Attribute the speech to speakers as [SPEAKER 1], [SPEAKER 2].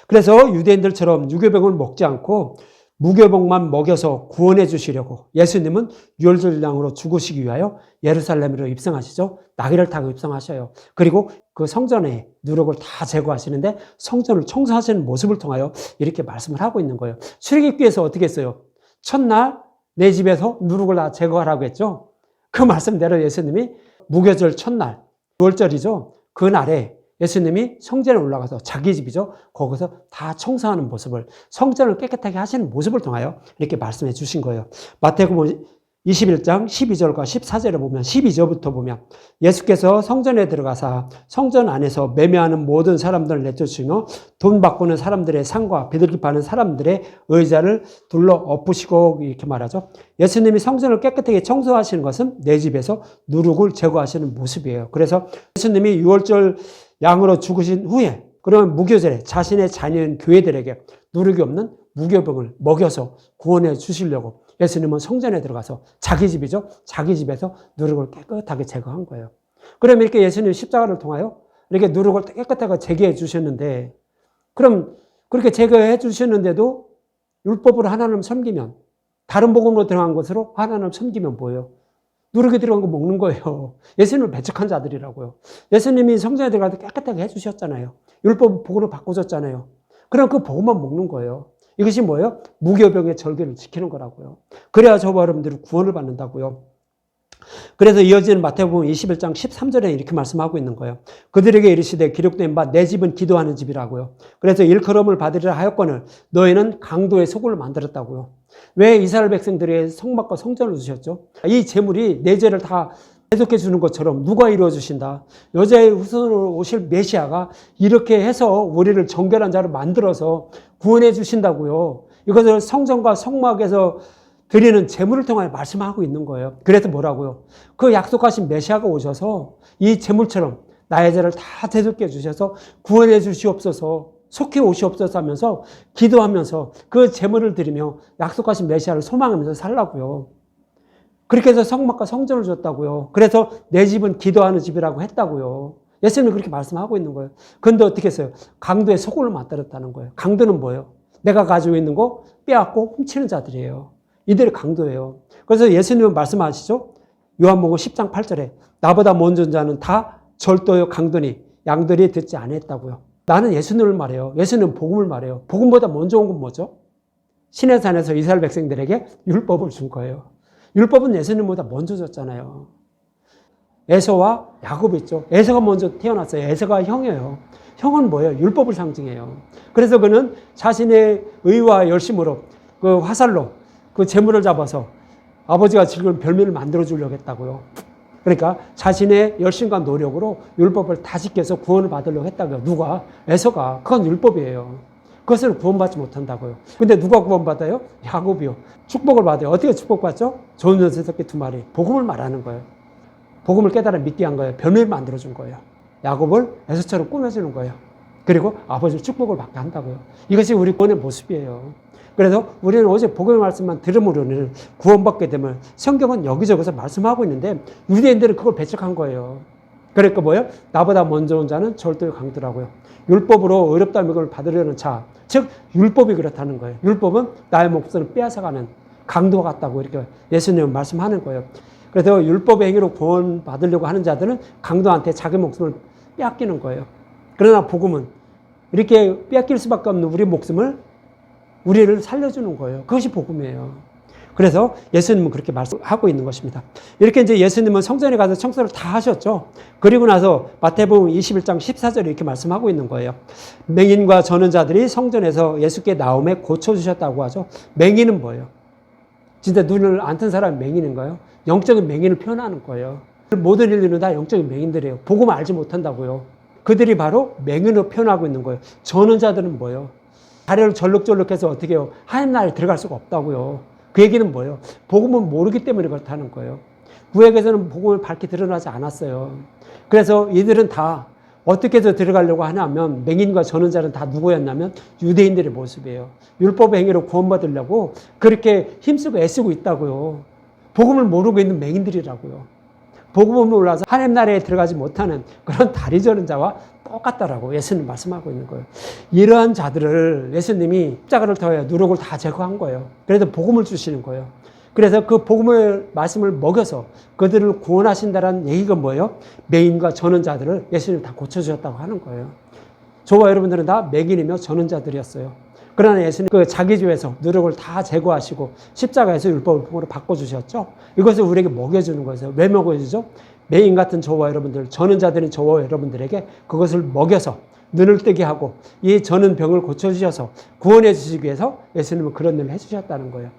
[SPEAKER 1] 그래서 유대인들처럼 유교병을 먹지 않고 무교병만 먹여서 구원해 주시려고 예수님은 유월절 양으로 죽으시기 위하여 예루살렘으로 입성하시죠. 나귀를 타고 입성하셔요. 그리고 그 성전의 누룩을 다 제거하시는데 성전을 청소하시는 모습을 통하여 이렇게 말씀을 하고 있는 거예요. 출애굽기에서 어떻게 했어요? 첫날 내 집에서 누룩을 다 제거하라고 했죠. 그 말씀대로 예수님이 무교절 첫날, 6월절이죠. 그날에 예수님이 성전에 올라가서 자기 집이죠. 거기서 다 청소하는 모습을, 성전을 깨끗하게 하시는 모습을 통하여 이렇게 말씀해 주신 거예요. 마태복음 21장 12절과 14절에 보면 12절부터 보면 예수께서 성전에 들어가사 성전 안에서 매매하는 모든 사람들을 내쫓으며 돈 바꾸는 사람들의 상과 비둘기 파는 사람들의 의자를 둘러 엎으시고 이렇게 말하죠. 예수님이 성전을 깨끗하게 청소하시는 것은 내 집에서 누룩을 제거하시는 모습이에요. 그래서 예수님이 6월절 양으로 죽으신 후에 그러면 무교절에 자신의 자녀인 교회들에게 누룩이 없는 무교병을 먹여서 구원해 주시려고 예수님은 성전에 들어가서 자기 집이죠. 자기 집에서 누룩을 깨끗하게 제거한 거예요. 그럼 이렇게 예수님 십자가를 통하여 이렇게 누룩을 깨끗하게 제거해 주셨는데, 그럼 그렇게 제거해 주셨는데도 율법으로 하나님 섬기면, 다른 복음으로 들어간 것으로 하나님 섬기면 뭐예요? 누룩이 들어간 거 먹는 거예요. 예수님을 배척한 자들이라고요. 예수님이 성전에 들어가서 깨끗하게 해주셨잖아요. 율법 복음으로 바꾸셨잖아요. 그럼 그 복음만 먹는 거예요. 이것이 뭐예요? 무교병의 절개를 지키는 거라고요. 그래야 저와 여러분들이 구원을 받는다고요. 그래서 이어지는 마태복음 21장 13절에 이렇게 말씀하고 있는 거예요. 그들에게 이르시되 기록된 바 내 집은 기도하는 집이라고요. 그래서 일컬음을 받으리라 하였거늘 너희는 강도의 소굴을 만들었다고요. 왜 이스라엘 백성들의 성막과 성전을 주셨죠? 이 재물이 내 죄를 다 해독해 주는 것처럼 누가 이루어 주신다? 여자의 후손으로 오실 메시아가 이렇게 해서 우리를 정결한 자로 만들어서 구원해 주신다고요. 이것을 성전과 성막에서 드리는 재물을 통해 말씀하고 있는 거예요. 그래서 뭐라고요? 그 약속하신 메시아가 오셔서 이 재물처럼 나의 죄를 다 대속해 주셔서 구원해 주시옵소서, 속히 오시옵소서 하면서 기도하면서 그 재물을 드리며 약속하신 메시아를 소망하면서 살라고요. 그렇게 해서 성막과 성전을 줬다고요. 그래서 내 집은 기도하는 집이라고 했다고요. 예수님은 그렇게 말씀하고 있는 거예요. 그런데 어떻게 했어요? 강도의 소굴을 만들었다는 거예요. 강도는 뭐예요? 내가 가지고 있는 거 빼앗고 훔치는 자들이에요. 이들이 강도예요. 그래서 예수님은 말씀하시죠. 요한복음 10장 8절에 나보다 먼저 온 자는 다 절도요 강도니 양들이 듣지 않았다고요. 나는 예수님을 말해요. 예수님은 복음을 말해요. 복음보다 먼저 온 건 뭐죠? 신의 산에서 이스라엘 백성들에게 율법을 준 거예요. 율법은 예수님보다 먼저 줬잖아요. 에서와 야곱이 있죠. 에서가 먼저 태어났어요. 에서가 형이에요. 형은 뭐예요? 율법을 상징해요. 그래서 그는 자신의 의와 열심으로 그 화살로 그 재물을 잡아서 아버지가 즐거운 별미를 만들어 주려고 했다고요. 그러니까 자신의 열심과 노력으로 율법을 다 지켜서 구원을 받으려고 했다고요. 누가? 에서가. 그건 율법이에요. 그것을 구원받지 못한다고요. 근데 누가 구원받아요? 야곱이요. 축복을 받아요. 어떻게 축복받죠? 좋은 녀석 새끼 2마리. 복음을 말하는 거예요. 복음을 깨달아 믿게 한 거예요. 별미를 만들어준 거예요. 야곱을 에서처럼 꾸며주는 거예요. 그리고 아버지의 축복을 받게 한다고요. 이것이 우리 구원의 모습이에요. 그래서 우리는 오직 복음의 말씀만 들음으로는 구원받게 되면 성경은 여기저기서 말씀하고 있는데 유대인들은 그걸 배척한 거예요. 그러니까 뭐예요? 나보다 먼저 온 자는 절도의 강도라고요. 율법으로 의롭다는 걸 받으려는 자, 즉 율법이 그렇다는 거예요. 율법은 나의 목숨을 빼앗아가는 강도와 같다고 이렇게 예수님은 말씀하는 거예요. 그래서 율법의 행위로 구원 받으려고 하는 자들은 강도한테 자기 목숨을 빼앗기는 거예요. 그러나 복음은 이렇게 빼앗길 수밖에 없는 우리 목숨을 우리를 살려주는 거예요. 그것이 복음이에요. 그래서 예수님은 그렇게 말씀하고 있는 것입니다. 이렇게 이제 예수님은 성전에 가서 청소를 다 하셨죠. 그리고 나서 마태복음 21장 14절에 이렇게 말씀하고 있는 거예요. 맹인과 저는 자들이 성전에서 예수께 나옴에 고쳐주셨다고 하죠. 맹인은 뭐예요? 진짜 눈을 안 뜬 사람이 맹인인가요? 영적인 맹인을 표현하는 거예요. 모든 인류는 다 영적인 맹인들이에요. 복음을 알지 못한다고요. 그들이 바로 맹인으로 표현하고 있는 거예요. 저는 자들은 뭐예요? 다리를 절룩절룩해서 어떻게 해요? 하나님 나라에 들어갈 수가 없다고요. 그 얘기는 뭐예요? 복음을 모르기 때문에 그렇다는 거예요. 구약에서는 복음을 밝게 드러나지 않았어요. 그래서 이들은 다 어떻게 해서 들어가려고 하냐면 맹인과 저는 자는 다 누구였냐면 유대인들의 모습이에요. 율법의 행위로 구원받으려고 그렇게 힘쓰고 애쓰고 있다고요. 복음을 모르고 있는 맹인들이라고요. 복음을 몰라서 하나님 나라에 들어가지 못하는 그런 다리 저는 자와 똑같다라고 예수님 말씀하고 있는 거예요. 이러한 자들을 예수님이 십자가를 통해 누룩을 다 제거한 거예요. 그래서 복음을 주시는 거예요. 그래서 그 복음을 말씀을 먹여서 그들을 구원하신다는 얘기가 뭐예요? 맹인과 전원자들을 예수님이 다 고쳐주셨다고 하는 거예요. 저와 여러분들은 다 맹인이며 전원자들이었어요. 그러나 예수님 그 자기 죄에서 누룩을 다 제거하시고 십자가에서 율법을 복음으로 바꿔주셨죠. 이것을 우리에게 먹여주는 거예요. 왜 먹여주죠? 맹인 같은 저와 여러분들, 전원자들인 저와 여러분들에게 그것을 먹여서 눈을 뜨게 하고 이 저는 병을 고쳐주셔서 구원해 주시기 위해서 예수님은 그런 일을 해주셨다는 거예요.